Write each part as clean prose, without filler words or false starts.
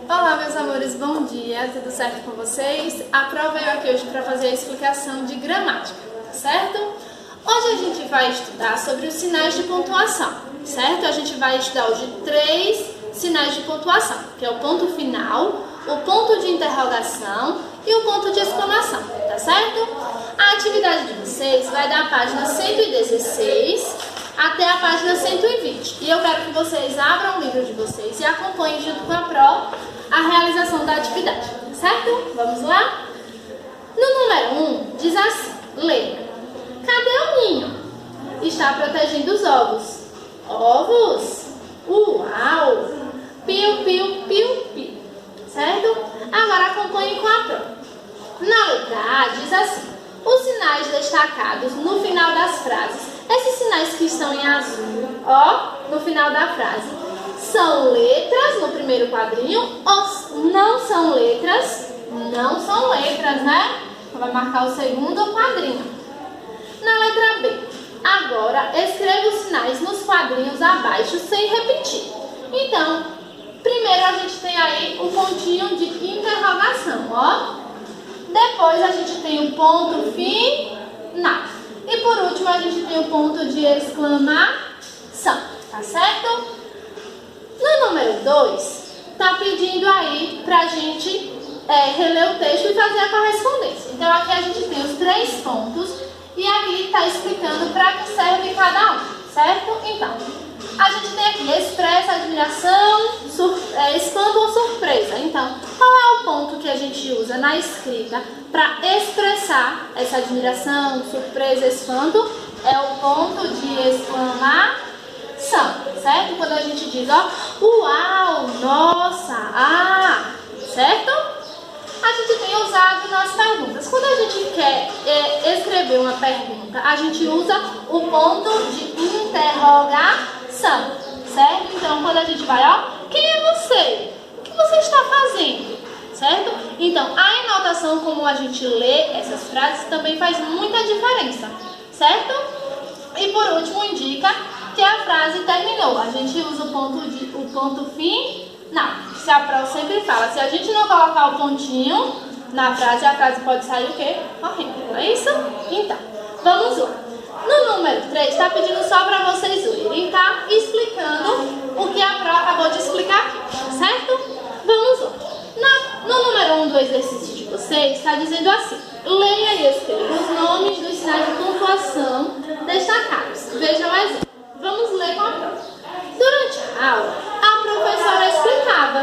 Olá, meus amores, bom dia, tudo certo com vocês? A prova veio aqui hoje para fazer a explicação de gramática, certo? Hoje a gente vai estudar sobre os sinais de pontuação, certo? A gente vai estudar hoje 3 sinais de pontuação, que é o ponto final, o ponto de interrogação e o ponto de exclamação, tá certo? A atividade de vocês vai da página 116 até a página 120. E eu quero que vocês abram o livro de vocês e acompanhem junto com a Pro a realização da atividade, certo? Vamos lá? No número 1, diz assim, leia. Cadê o ninho? Está protegendo os ovos. Ovos? Uau! Piu, piu, piu, piu. Certo? Agora acompanhe com a Pro. Na letra A, diz assim, os sinais destacados no final das frases. Esses sinais que estão em azul, ó, no final da frase, são letras no primeiro quadrinho ou não são letras? Não são letras, né? Vai marcar o segundo quadrinho. Na letra B, agora escreva os sinais nos quadrinhos abaixo sem repetir. Então, primeiro a gente tem aí o pontinho de interrogação, ó. Depois a gente tem o ponto final. E por último, a gente tem o ponto de exclamação, tá certo? No número 2, tá pedindo aí pra gente reler o texto e fazer a correspondência. Então, aqui a gente tem os 3 pontos e aqui tá explicando para que serve cada um, certo? Então, a gente tem aqui expressa, admiração, espanto ou surpresa. Então, qual é o ponto que a gente usa na escrita para expressar essa admiração, surpresa, espanto? É o ponto de exclamação, certo? Quando a gente diz, ó, uau, nossa, ah, certo? A gente tem usado nas perguntas. Quando a gente quer escrever uma pergunta, a gente usa o ponto de interrogação, certo? Então, quando a gente vai, ó, quem é você? O que você está fazendo? Certo? Então, a anotação como a gente lê essas frases também faz muita diferença, certo? E por último, indica que a frase terminou. A gente usa o ponto final. Se a Pro sempre fala, se a gente não colocar o pontinho na frase, a frase pode sair o quê? Correndo, não é isso? Então, vamos lá. No número 3, está pedindo só para vocês lerem, tá? Explicando o que a Pro acabou de explicar aqui, certo? Vamos lá. No número 1 do exercício de vocês, está dizendo assim, leia e escreva os nomes dos sinais de pontuação destacados. Vejam o exemplo. Vamos ler com a Pro. Durante a aula, a professora explicava.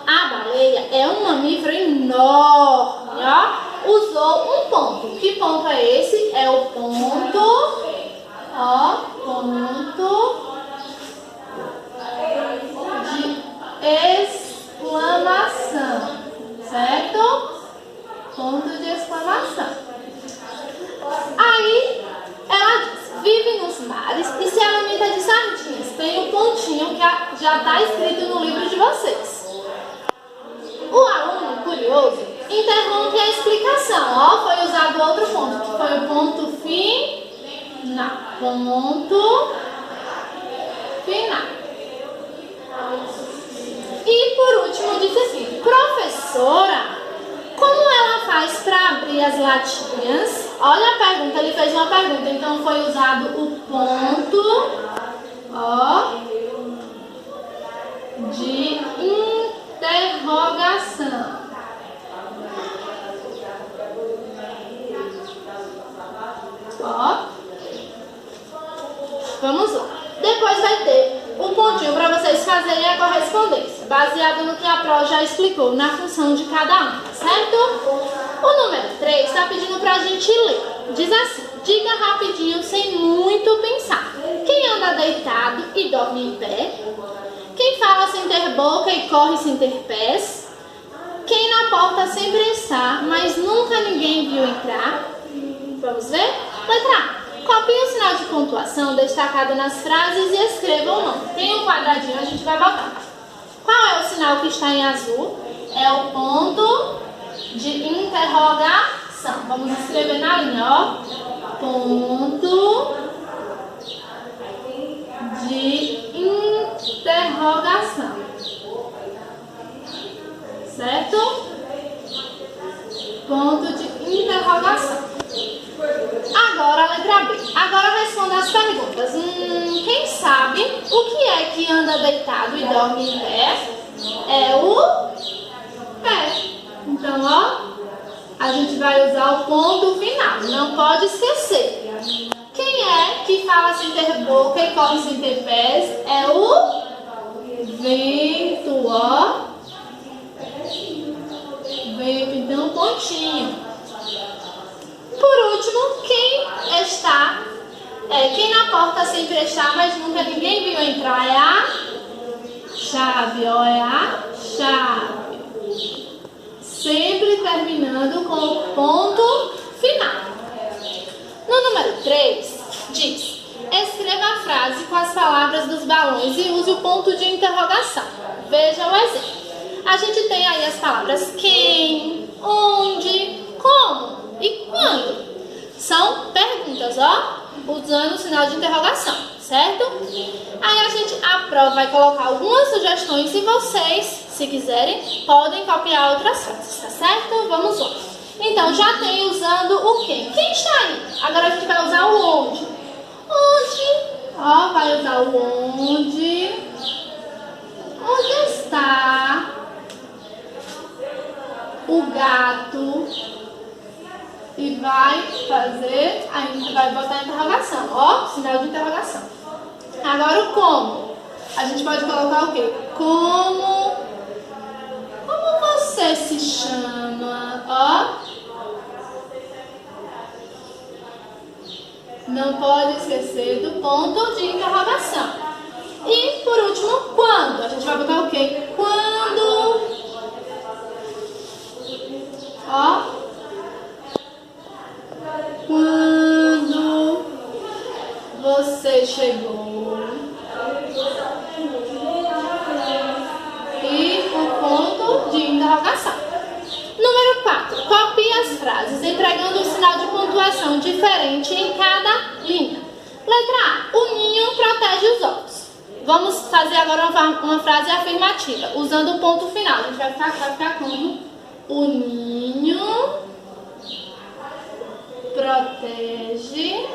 A baleia é um mamífero enorme, ó. Usou um ponto. Que ponto é esse? É o ponto, ó, ponto de exclamação, certo? Ponto de exclamação. Aí, ela diz, vive nos mares e se alimenta de sardinhas. Tem um pontinho que já está escrito no livro de vocês. O aluno curioso interrompe a explicação. Ó, foi usado outro ponto, que foi o ponto final. Ponto final. E por último, disse assim, professora, como ela faz para abrir as latinhas? Olha a pergunta, ele fez uma pergunta, então foi usado o ponto, ó, de interrogação. Ó, vamos lá. Depois vai ter um pontinho para vocês fazerem a correspondência, baseado no que a Pro já explicou na função de cada um, certo? O número 3 está pedindo para a gente ler. Diz assim, diga rapidinho, sem muito pensar. Quem anda deitado e dorme em pé? Quem fala sem ter boca e corre sem ter pés? Quem na porta sempre está, mas nunca ninguém viu entrar? Vamos ver? Letra A. Copie o sinal de pontuação destacado nas frases e escreva o nome. Tem um quadradinho, a gente vai botar. Qual é o sinal que está em azul? É o ponto de interrogação. Vamos escrever na linha, ó. Ponto de interrogação. certo? Ponto de interrogação. Agora a letra B. Agora responda as perguntas. Quem sabe o que é que anda deitado e dorme em pé? É o pé. Então, ó, a gente vai usar o ponto final. Não pode esquecer. Quem é que fala sem ter boca e corre sem ter pés? É o vento, ó. Vento, então, pontinho. Por último, quem na porta sempre está, mas nunca ninguém viu entrar, é a chave, ó, é a chave. Sempre terminando com o ponto final. No número 3, diz: escreva a frase com as palavras dos balões e use o ponto de interrogação. Veja o exemplo. A gente tem aí as palavras quem, onde, como e quando. São perguntas, ó, usando o sinal de interrogação, certo? Aí a gente vai colocar algumas sugestões e vocês, se quiserem, podem copiar outras frases, tá certo? Vamos lá. Então, já tem usando o quem. Quem está aí? Agora a gente vai usar o onde. Onde? Ó, vai usar o onde. Onde está o gato? E vai fazer, a gente vai botar a interrogação, ó, sinal de interrogação. Agora o como. A gente pode colocar o quê? Como você se chama? Ó. Não pode esquecer do ponto de interrogação. E por último, quando? A gente vai botar o quê? Quando. Ó. Quando você chegou. E o ponto de interrogação. Número 4. Copie as frases, entregando um sinal de pontuação diferente em cada linha. Letra A. O ninho protege os ovos. Vamos fazer agora uma frase afirmativa, usando o ponto final. A gente vai ficar como? O ninho protege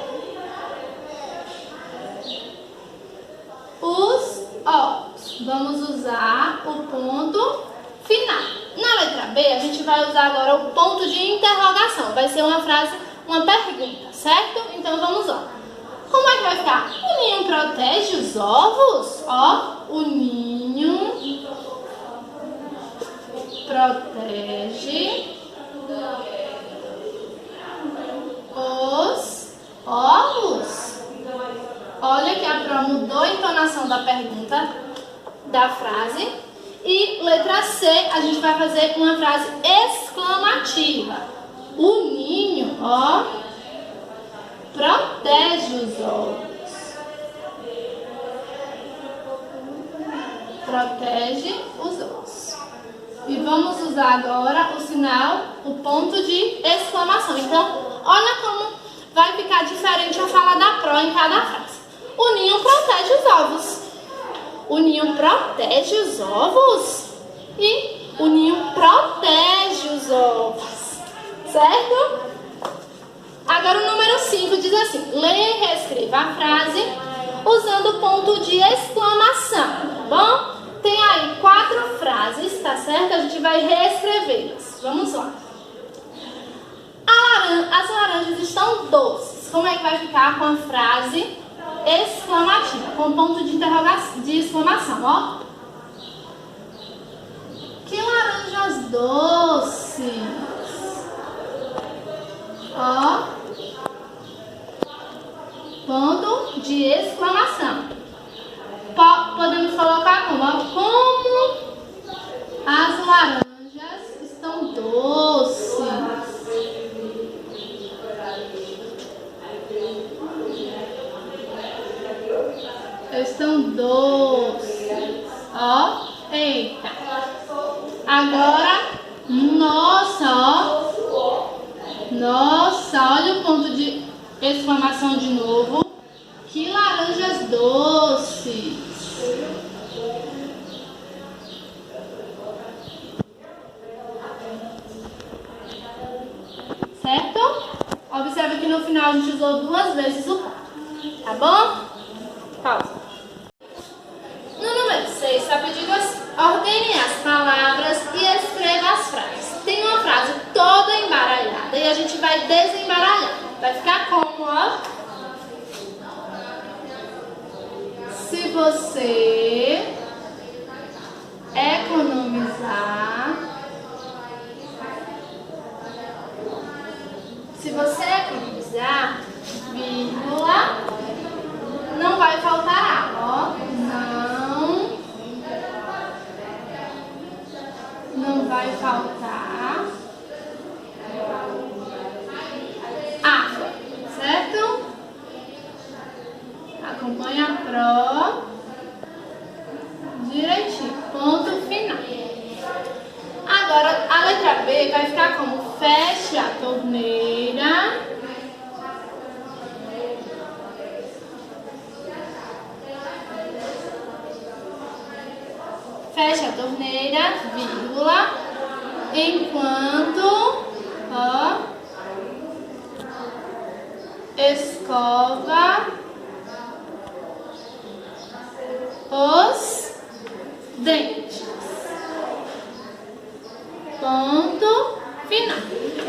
os ovos. Vamos usar o ponto final. Na letra B, a gente vai usar agora o ponto de interrogação. Vai ser uma frase, uma pergunta, certo? Então vamos lá. Como é que vai ficar? O ninho protege os ovos? Ó, o ninho protege os ovos. Olha que a Pro mudou a entonação da pergunta, da frase. E letra C, a gente vai fazer uma frase exclamativa. O ninho, ó, protege os ovos. Protege os ovos. E vamos usar agora o sinal, o ponto de exclamação. Então, olha como vai ficar diferente a fala da Pro em cada frase. O ninho protege os ovos. O ninho protege os ovos. E o ninho protege os ovos. Certo? Agora o número 5 diz assim: leia e reescreva a frase usando o ponto de exclamação. Tá bom? Tem aí 4 frases, tá certo? A gente vai reescrevê-las. Vamos lá. As laranjas estão doces. Como é que vai ficar com a frase exclamativa? Com ponto de interrogação, de exclamação, ó. Que laranjas doces. Ó. Ponto de exclamação. Podemos colocar como? Ó, como as laranjas estão doces. Estão doces. Ó, eita. Agora, nossa, ó. Nossa, olha o ponto de exclamação de novo. Que laranjas doces. Observe que no final a gente usou 2 vezes o ponto, tá bom? Pausa. No número 6, está pedido assim: ordene as palavras e escreva as frases. Tem uma frase toda embaralhada e a gente vai desembaralhar. Vai ficar como, ó? Se você economizar, vírgula, não vai faltar água, ó. Não vai faltar água, certo? Acompanha a pró direitinho. Ponto final. Agora, a letra B vai ficar como: feche a torneira. Feche a torneira, vírgula, enquanto, ó, escova os dentes. Ponto final.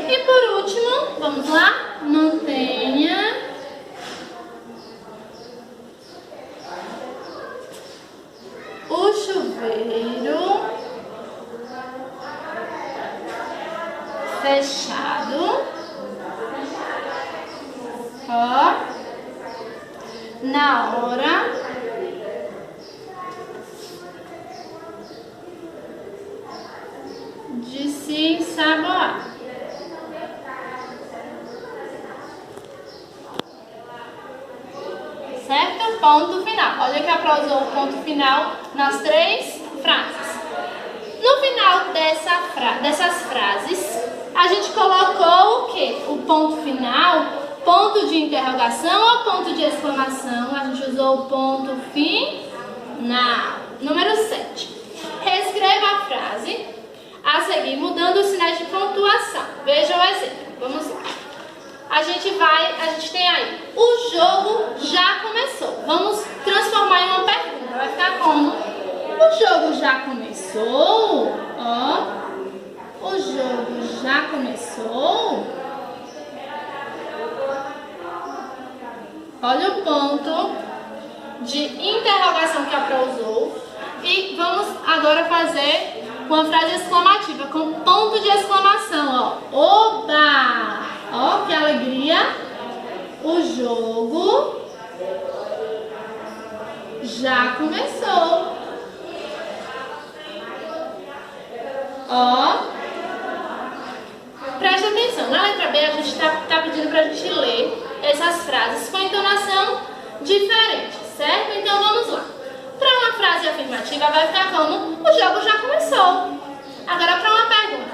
E por último, vamos lá, mantenha o chuveiro fechado, ó, na hora de se ensaboar. Certo? Ponto final. Olha que a pró usou o ponto final nas 3 frases. No final dessas frases, a gente colocou o quê? O ponto final, ponto de interrogação ou ponto de exclamação? A gente usou o ponto final. Número 7. Reescreva a frase a seguir, mudando os sinais de pontuação. Veja o exemplo. Vamos lá. A gente tem aí: o jogo já começou. Vamos transformar em uma pergunta. Vai ficar como: o jogo já começou? Ó, o jogo já começou? Olha o ponto de interrogação que a pró usou. E vamos agora fazer uma frase exclamativa com ponto de exclamação, ó. Oba! Ó, que alegria! O jogo já começou. Ó, preste atenção. Na letra B, a gente tá pedindo pra gente ler essas frases com entonação diferente, certo? Então vamos lá. Para uma frase afirmativa vai ficar como: o jogo já começou. Agora, para uma pergunta: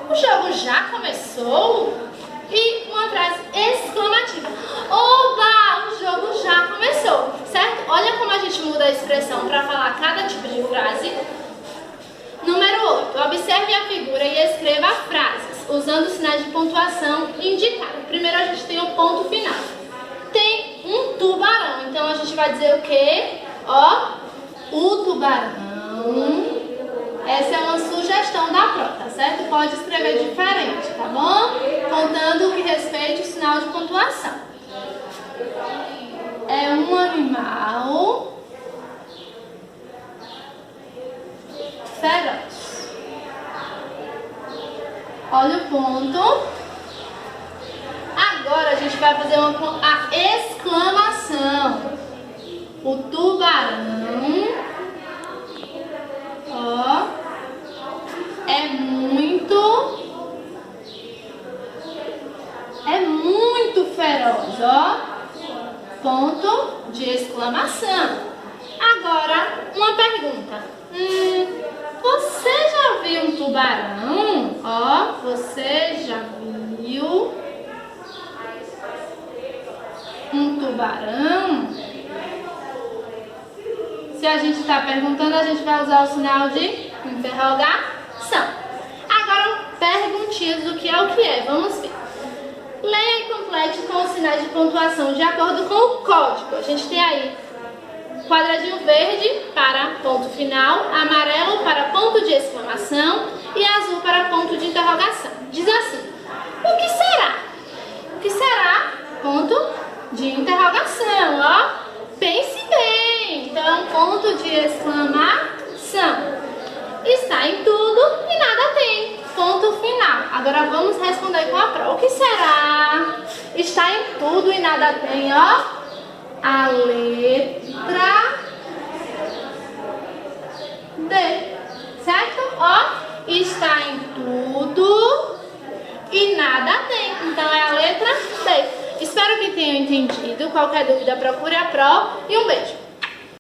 o jogo já começou? E uma frase exclamativa: oba, o jogo já começou, certo? Olha como a gente muda a expressão para falar cada tipo de frase. Número 8. Observe a figura e escreva frases usando os sinais de pontuação indicados. Primeiro a gente tem o ponto final. Tem um tubarão, então a gente vai dizer o quê? Ó, o tubarão. Essa é uma sugestão da pró, tá certo? Pode escrever diferente, tá bom? Contando que respeite o sinal de pontuação. É um animal feroz. Olha o ponto. Agora a gente vai fazer a exclamação. O tubarão, ó, é muito feroz, ó. Ponto de exclamação. Agora, uma pergunta. Você já viu um tubarão? Ó, você já viu um tubarão? Se a gente está perguntando, a gente vai usar o sinal de interrogação. Agora, perguntinhas do que é o que é. Vamos ver. Leia e complete com os sinais de pontuação de acordo com o código. A gente tem aí quadradinho verde para ponto final, amarelo para ponto de exclamação e azul para ponto de interrogação. Diz assim: o que será? O que será? Ponto de interrogação, ó. Pense bem. Então, ponto de exclamação. Está em tudo e nada tem. Ponto final. Agora vamos responder com a prova. O que será? Está em tudo e nada tem, ó. A letra D. Certo? Ó. Está em tudo e nada tem. Então é a letra D. Espero que tenham entendido. Qualquer dúvida, procure a Pro e um beijo.